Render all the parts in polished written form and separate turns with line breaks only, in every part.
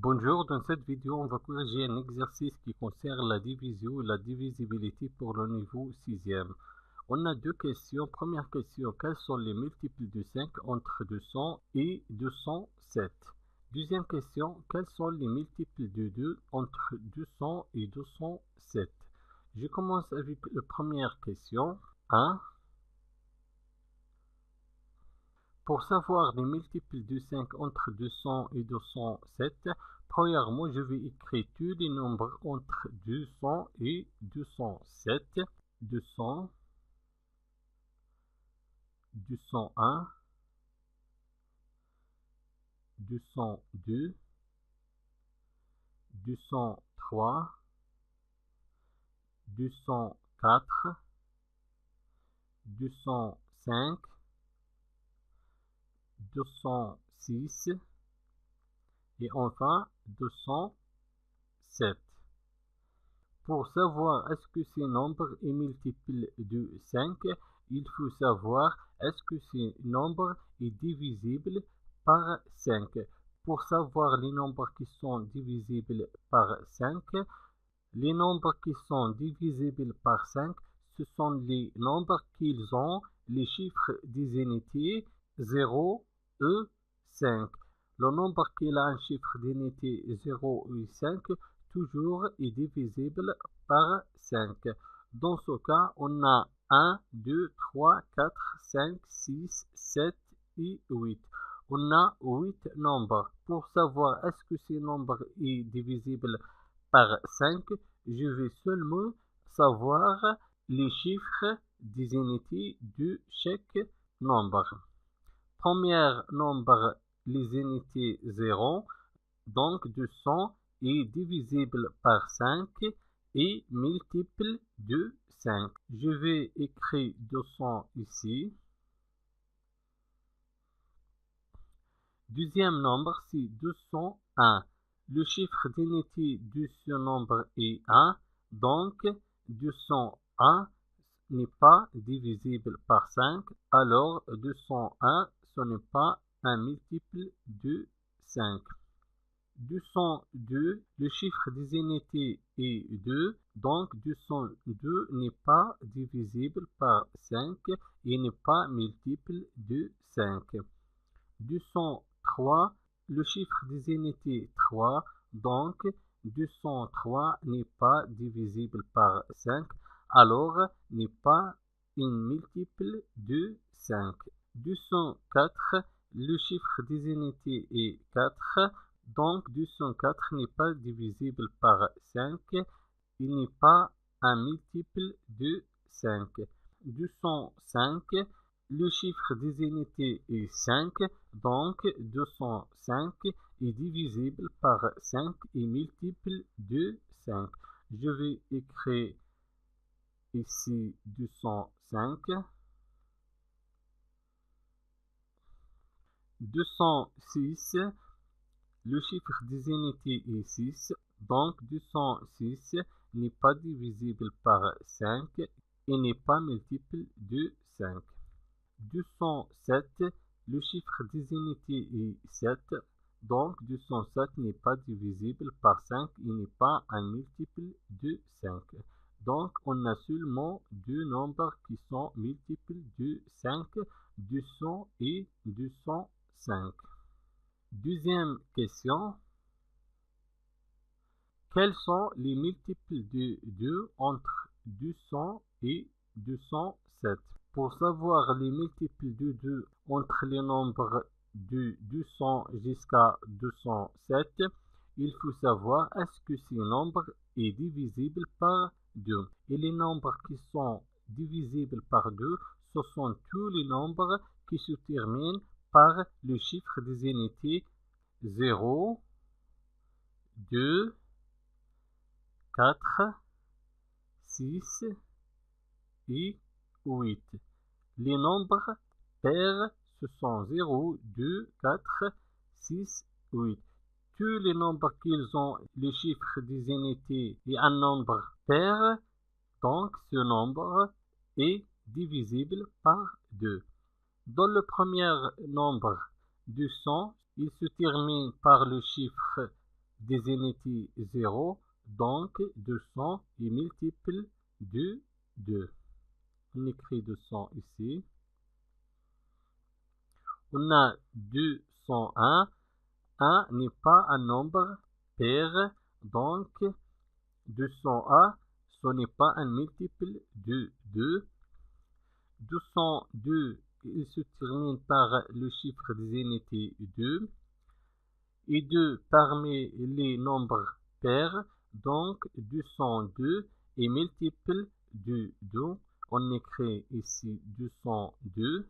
Bonjour, dans cette vidéo, on va corriger un exercice qui concerne la division et la divisibilité pour le niveau 6e. On a deux questions. Première question, quels sont les multiples de 5 entre 200 et 207? Deuxième question, quels sont les multiples de 2 entre 200 et 207? Je commence avec la première question. 1. Pour savoir les multiples de 5 entre 200 et 207, premièrement, je vais écrire tous les nombres entre 200 et 207. 200, 201, 202, 203, 204, 205, 206 et enfin 207. Pour savoir est-ce que ces nombres est multiple de 5, il faut savoir est-ce que ces nombres est divisible par 5. Pour savoir les nombres qui sont divisibles par 5, les nombres qui sont divisibles par 5, ce sont les nombres qui ont les chiffres des unités 0 et 5. Le nombre qui a un chiffre d'unité 0 et 5 toujours est divisible par 5. Dans ce cas, on a 1, 2, 3, 4, 5, 6, 7 et 8. On a 8 nombres. Pour savoir est-ce que ces nombres est divisible par 5, je vais seulement savoir les chiffres des unités de chaque nombre. Premier nombre, les unités 0, donc 200 est divisible par 5 et multiple de 5. Je vais écrire 200 ici. Deuxième nombre, c'est 201. Le chiffre d'unité de ce nombre est 1, donc 201 n'est pas divisible par 5, alors 201, ce n'est pas un multiple de 5. 202, le chiffre des unités est 2, donc 202 n'est pas divisible par 5 et n'est pas multiple de 5. 203, le chiffre des unités 3, donc 203 n'est pas divisible par 5, alors n'est pas un multiple de 5. 204, le chiffre des unités est 4, donc 204 n'est pas divisible par 5, il n'est pas un multiple de 5. 205, le chiffre des unités est 5, donc 205 est divisible par 5 et multiple de 5. Je vais écrire ici 205. 206, le chiffre des unités est 6, donc 206 n'est pas divisible par 5 et n'est pas multiple de 5. 207, le chiffre des unités est 7, donc 207 n'est pas divisible par 5 et n'est pas un multiple de 5. Donc on a seulement deux nombres qui sont multiples de 5, 200 et 205. Deuxième question. Quels sont les multiples de 2 entre 200 et 207? Pour savoir les multiples de 2 entre les nombres de 200 jusqu'à 207, il faut savoir est-ce que ces nombres est divisible par 2. Et les nombres qui sont divisibles par 2, ce sont tous les nombres qui se terminent par le chiffre des unités 0, 2, 4, 6 et 8. Les nombres pairs, ce sont 0, 2, 4, 6, 8. Tous les nombres qu'ils ont les chiffres des unités et un nombre pair, donc ce nombre est divisible par 2. Dans le premier nombre 200, il se termine par le chiffre des unités 0, donc 200 est multiple de 2. On écrit 200 ici. On a 201. 1 n'est pas un nombre pair, donc 201, ce n'est pas un multiple de 2. 202, il se termine par le chiffre des unités 2. Et 2 parmi les nombres pairs, donc 202 est multiple de 2. On écrit ici 202.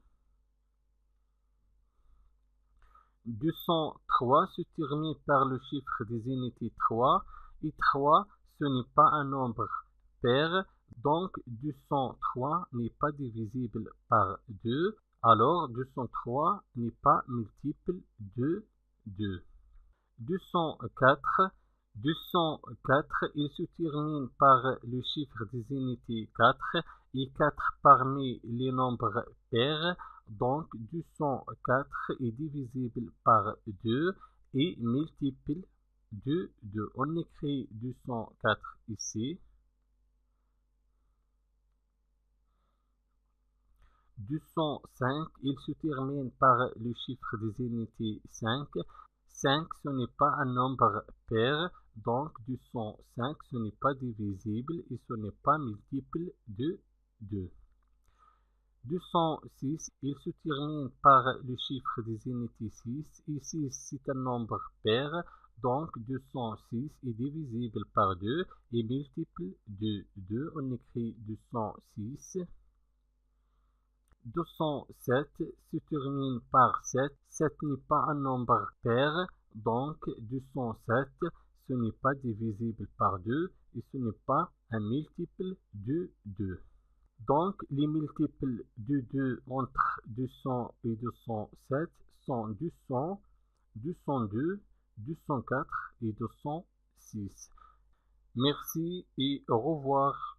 203 se termine par le chiffre des unités 3. Et 3, ce n'est pas un nombre pair, donc 203 n'est pas divisible par 2. Alors 203 n'est pas multiple de 2. 204. 204, il se termine par le chiffre des unités 4 et 4 parmi les nombres pairs, donc 204 est divisible par 2 et multiple de 2. On écrit 204 ici. 205, il se termine par le chiffre des unités 5. 5, ce n'est pas un nombre pair, donc 205, ce n'est pas divisible et ce n'est pas multiple de 2. 206, il se termine par le chiffre des unités 6. Ici, c'est un nombre pair, donc 206 est divisible par 2 et multiple de 2. On écrit 206. 207 se termine par 7. 7 n'est pas un nombre pair, donc 207, ce n'est pas divisible par 2 et ce n'est pas un multiple de 2. Donc, les multiples de 2 entre 200 et 207 sont 200, 202, 204 et 206. Merci et au revoir.